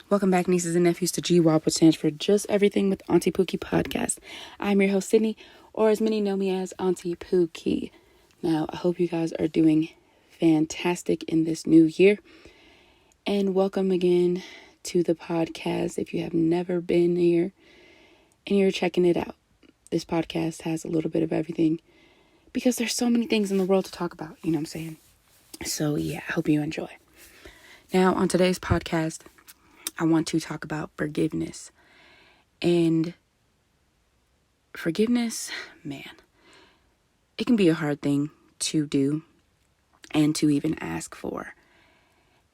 Welcome back, nieces and nephews, to JEWAP, which stands for Just Everything with Auntie Pookie podcast. I'm your host, Sydney, or as many know me as Auntie Pookie. Now, I hope you guys are doing fantastic in this new year. And welcome again to the podcast. If you have never been here and you're checking it out, this podcast has a little bit of everything because there's so many things in the world to talk about. You know what I'm saying? So, yeah, I hope you enjoy. Now, on today's podcast, I want to talk about forgiveness. And forgiveness, man, it can be a hard thing to do and to even ask for.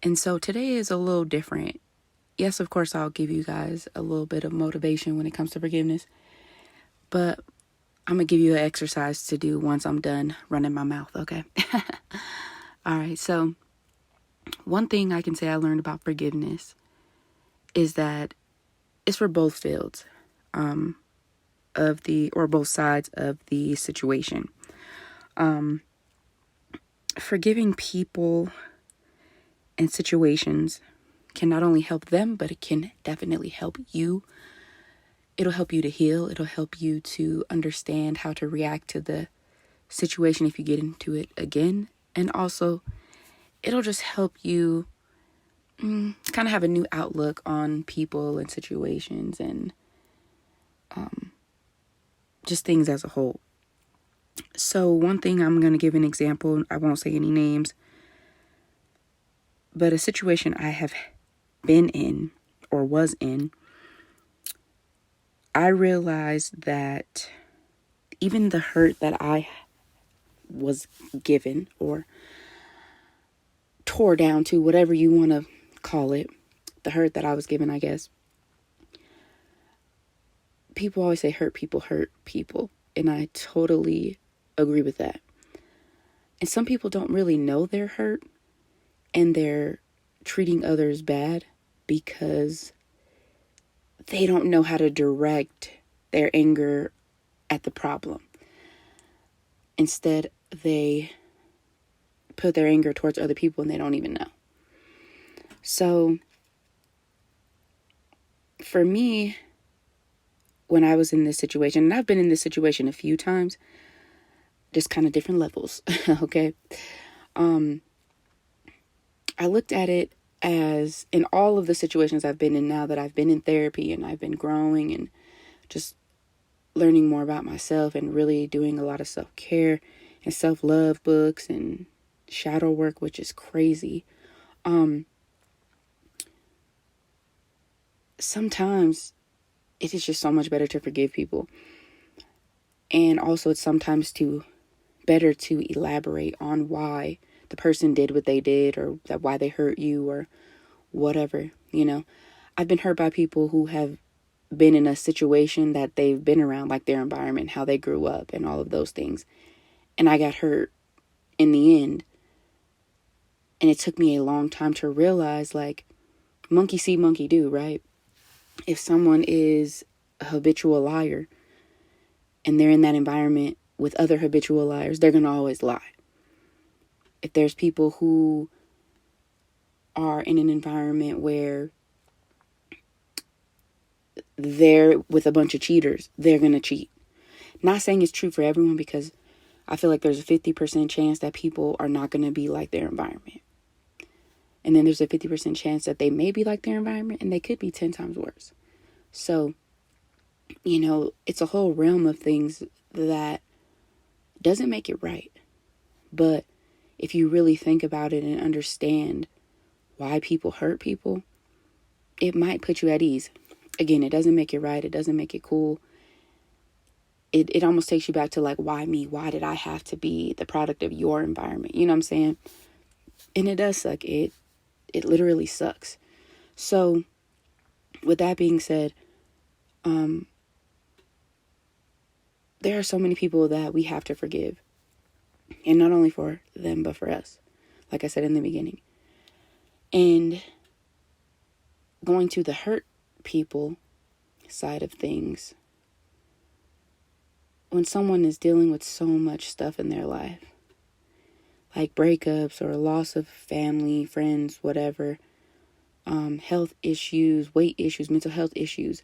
And so today is a little different. Yes, of course, I'll give you guys a little bit of motivation when it comes to forgiveness. But I'm going to give you an exercise to do once I'm done running my mouth, okay? All right, so one thing I can say I learned about forgiveness is that it's for both fields or both sides of the situation. Forgiving people and situations can not only help them, but it can definitely help you. It'll help you to heal. It'll help you to understand how to react to the situation if you get into it again. And also, it'll just help you kind of have a new outlook on people and situations and just things as a whole. So one thing, I'm going to give an example. I won't say any names, but a situation I have been in or was in, I realized that even the hurt that I was given or tore down to, whatever you want to call it, the hurt that I was given, I guess. People always say hurt people, and I totally agree with that. And some people don't really know they're hurt and they're treating others bad because they don't know how to direct their anger at the problem. Instead, they put their anger towards other people and they don't even know. So, for me, when I was in this situation, and I've been in this situation a few times, just kind of different levels, okay? I looked at it as, in all of the situations I've been in now that I've been in therapy and I've been growing and just learning more about myself and really doing a lot of self-care and self-love books and shadow work, which is crazy. Sometimes it is just so much better to forgive people. And also it's sometimes better to elaborate on why the person did what they did or why they hurt you or whatever, you know. I've been hurt by people who have been in a situation that they've been around, like their environment, how they grew up and all of those things. And I got hurt in the end. And it took me a long time to realize, like, monkey see, monkey do, right? If someone is a habitual liar and they're in that environment with other habitual liars, they're going to always lie. If there's people who are in an environment where they're with a bunch of cheaters, they're going to cheat. Not saying it's true for everyone, because I feel like there's a 50% chance that people are not going to be like their environment. And then there's a 50% chance that they may be like their environment and they could be 10 times worse. So, you know, it's a whole realm of things that doesn't make it right. But if you really think about it and understand why people hurt people, it might put you at ease. Again, it doesn't make it right. It doesn't make it cool. It almost takes you back to, like, why me? Why did I have to be the product of your environment? You know what I'm saying? And it does suck. It literally sucks. So, with that being said, there are so many people that we have to forgive. And not only for them, but for us. Like I said in the beginning. And going to the hurt people side of things, when someone is dealing with so much stuff in their life, like breakups or loss of family, friends, whatever, health issues, weight issues, mental health issues,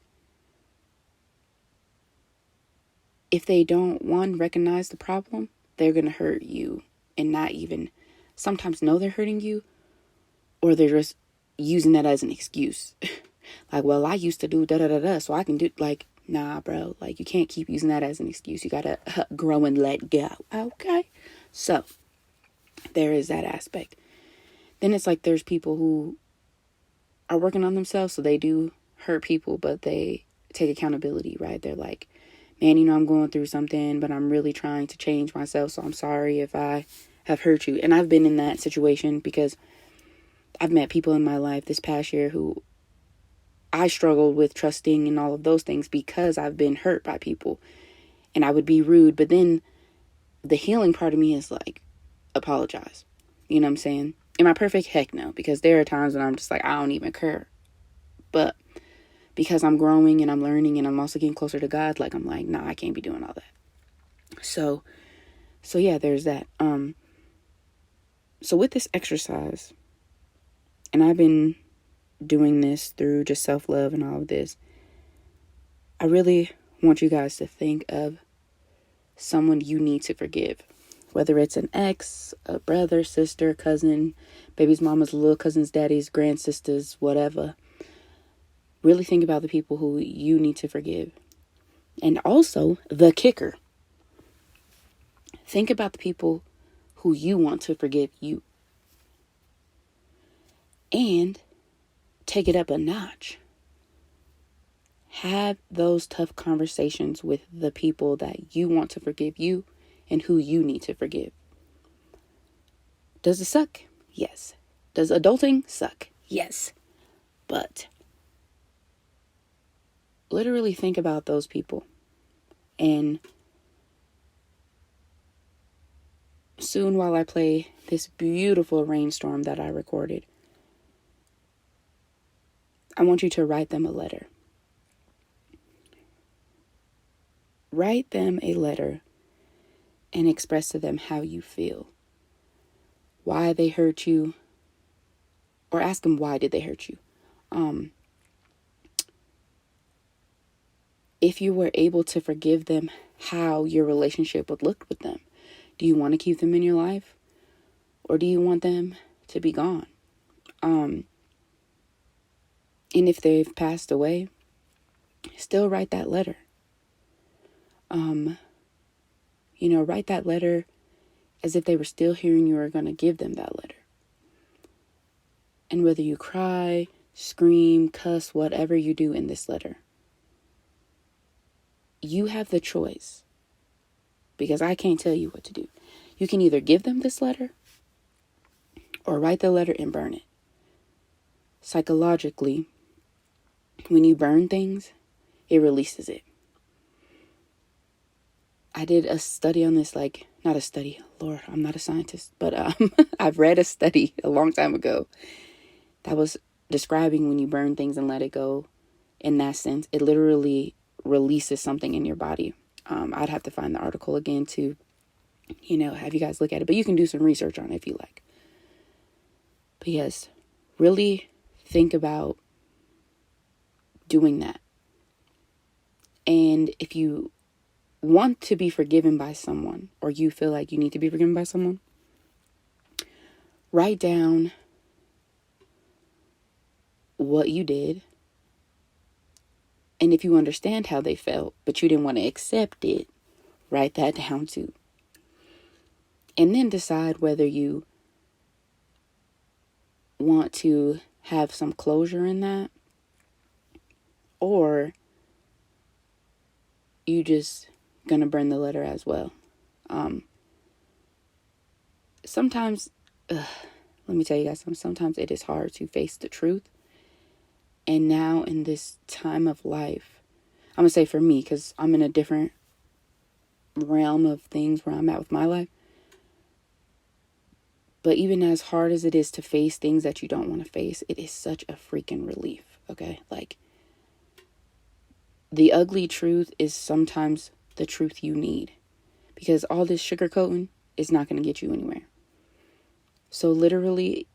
if they don't, one, recognize the problem, they're going to hurt you and not even sometimes know they're hurting you, or they're just using that as an excuse. Like, well, I used to do da-da-da-da, so I can do, like, nah, bro. Like, you can't keep using that as an excuse. You got to grow and let go. Okay? So, there is that aspect. Then it's like there's people who are working on themselves, so they do hurt people, but they take accountability, right? They're like, man, I'm going through something, but I'm really trying to change myself, so I'm sorry if I have hurt you. And I've been in that situation because I've met people in my life this past year who I struggled with trusting and all of those things because I've been hurt by people. And I would be rude, but then the healing part of me is like, apologize. You know what I'm saying? Am I perfect? Heck no. Because there are times when I'm just like, I don't even care. But because I'm growing and I'm learning and I'm also getting closer to God, like, I'm like, nah, I can't be doing all that. So yeah, there's that. So with this exercise, and I've been doing this through just self-love and all of this, I really want you guys to think of someone you need to forgive. Whether it's an ex, a brother, sister, cousin, baby's mama's little cousin's daddy's grand sisters, whatever. Really think about the people who you need to forgive. And also, the kicker. Think about the people who you want to forgive you. And take it up a notch. Have those tough conversations with the people that you want to forgive you and who you need to forgive. Does it suck? Yes. Does adulting suck? Yes. But literally think about those people. And soon, while I play this beautiful rainstorm that I recorded, I want you to write them a letter. Write them a letter and express to them how you feel. Why they hurt you. Or ask them, why did they hurt you? If you were able to forgive them, how your relationship would look with them. Do you want to keep them in your life? Or do you want them to be gone? And if they've passed away, still write that letter. Write that letter as if they were still here and you were going to give them that letter. And whether you cry, scream, cuss, whatever you do in this letter, you have the choice, because I can't tell you what to do. You can either give them this letter or write the letter and burn it. Psychologically, when you burn things, it releases it. I did a study on this, not a study, Lord, I'm not a scientist, but I've read a study a long time ago that was describing when you burn things and let it go. In that sense, it literally releases something in your body. I'd have to find the article again to, have you guys look at it, but you can do some research on it if you like. But yes, really think about doing that. And if you want to be forgiven by someone, or you feel like you need to be forgiven by someone, write down what you did. And if you understand how they felt, but you didn't want to accept it, write that down too. And then decide whether you want to have some closure in that, or you just gonna burn the letter as well. Sometimes, let me tell you guys something. Sometimes it is hard to face the truth. And now in this time of life, I'm gonna say for me, because I'm in a different realm of things where I'm at with my life. But even as hard as it is to face things that you don't want to face, it is such a freaking relief. Okay, the ugly truth is sometimes the truth you need, because all this sugarcoating is not going to get you anywhere. So literally,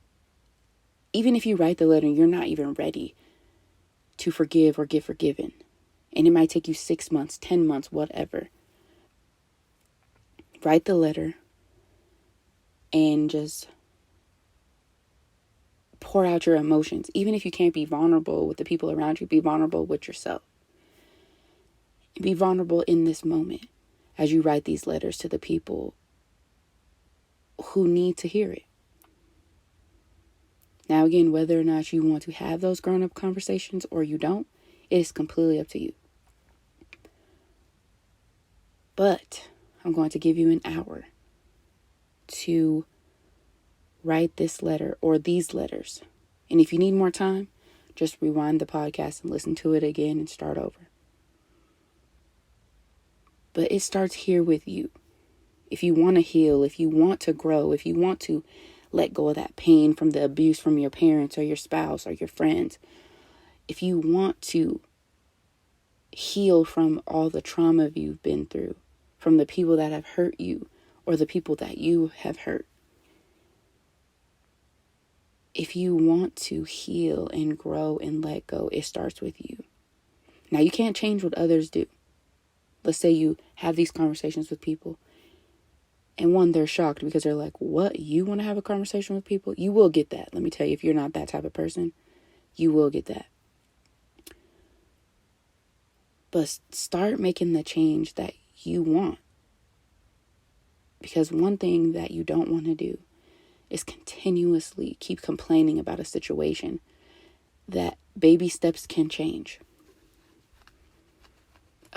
Even if you write the letter and you're not even ready to forgive or get forgiven, and it might take you 6 months, 10 months, whatever, write the letter and just pour out your emotions. Even if you can't be vulnerable with the people around you, be vulnerable with yourself. Be vulnerable in this moment as you write these letters to the people who need to hear it. Now, again, whether or not you want to have those grown-up conversations or you don't, it is completely up to you. But I'm going to give you an hour to write this letter or these letters. And if you need more time, just rewind the podcast and listen to it again and start over. But it starts here with you. If you want to heal, if you want to grow, if you want to let go of that pain from the abuse from your parents or your spouse or your friends, if you want to heal from all the trauma you've been through, from the people that have hurt you or the people that you have hurt, if you want to heal and grow and let go, it starts with you. Now, you can't change what others do. Let's say you have these conversations with people and one, they're shocked because they're like, what? You want to have a conversation with people? You will get that. Let me tell you, if you're not that type of person, you will get that. But start making the change that you want. Because one thing that you don't want to do is continuously keep complaining about a situation that baby steps can change.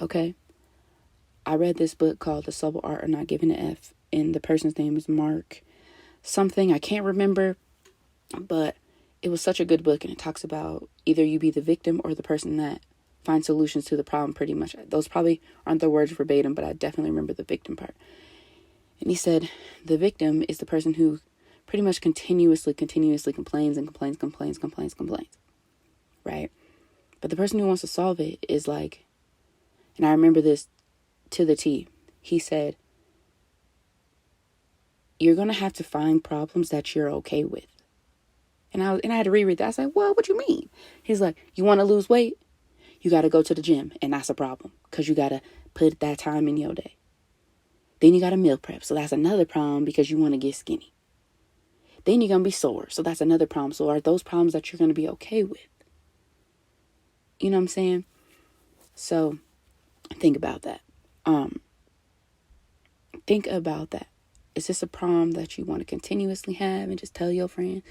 Okay? I read this book called The Subtle Art of Not Giving an F, and the person's name is Mark something. I can't remember, but it was such a good book, and it talks about either you be the victim or the person that finds solutions to the problem pretty much. Those probably aren't the words verbatim, but I definitely remember the victim part. And he said the victim is the person who pretty much continuously complains and complains, right? But the person who wants to solve it is like, and I remember this to the T. He said, you're going to have to find problems that you're okay with. And I had to reread that. I was like, well, what you mean? He's like, you want to lose weight? You got to go to the gym, and that's a problem because you got to put that time in your day. Then you got to meal prep, so that's another problem because you want to get skinny. Then you're going to be sore, so that's another problem. So are those problems that you're going to be okay with? You know what I'm saying? So think about that. Think about that. Is this a problem that you want to continuously have and just tell your friend,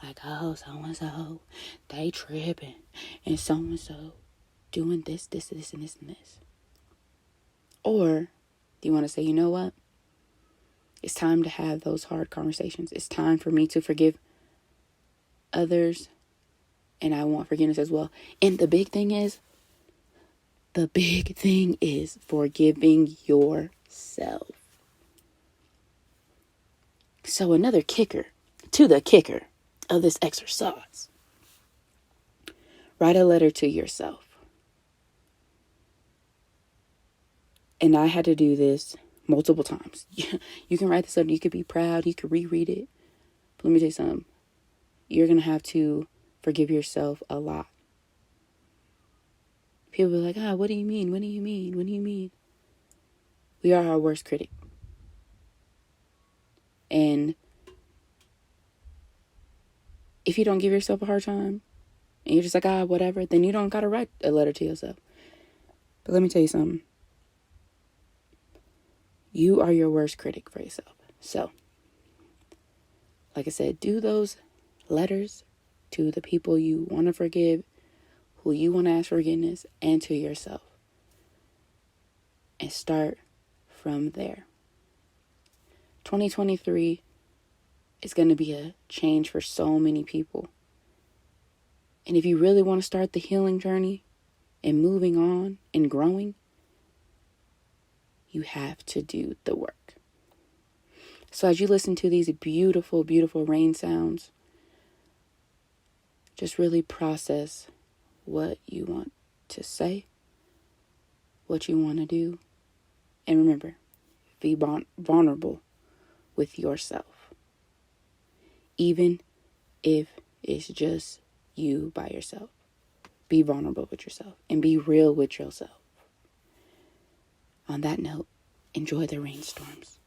like, oh, so-and-so, they tripping, and so-and-so doing this, and this? Or do you want to say, you know what? It's time to have those hard conversations. It's time for me to forgive others, and I want forgiveness as well. And the big thing is forgiving yourself. So another kicker to the kicker of this exercise. Write a letter to yourself. And I had to do this multiple times. You can write this letter. You could be proud. You could reread it. But let me tell you something. You're going to have to forgive yourself a lot. People be like, what do you mean? What do you mean? What do you mean? We are our worst critic. And if you don't give yourself a hard time, and you're just like, whatever, then you don't got to write a letter to yourself. But let me tell you something. You are your worst critic for yourself. So, like I said, do those letters to the people you want to forgive, who you want to ask forgiveness, and to yourself. And start from there. 2023 is going to be a change for so many people. And if you really want to start the healing journey and moving on and growing, you have to do the work. So as you listen to these beautiful, beautiful rain sounds, just really process what you want to say, what you want to do. And remember, be vulnerable with yourself. Even if It's just you by yourself. Be vulnerable with yourself and be real with yourself. On that note, enjoy the rainstorms.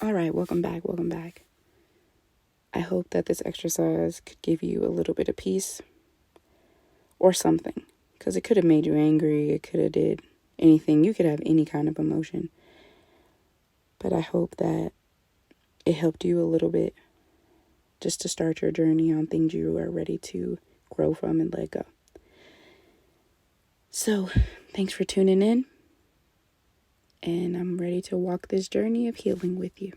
All right, welcome back. I hope that this exercise could give you a little bit of peace or something, because it could have made you angry. It could have did anything. You could have any kind of emotion. But I hope that it helped you a little bit just to start your journey on things you are ready to grow from and let go. So, thanks for tuning in. And I'm ready to walk this journey of healing with you.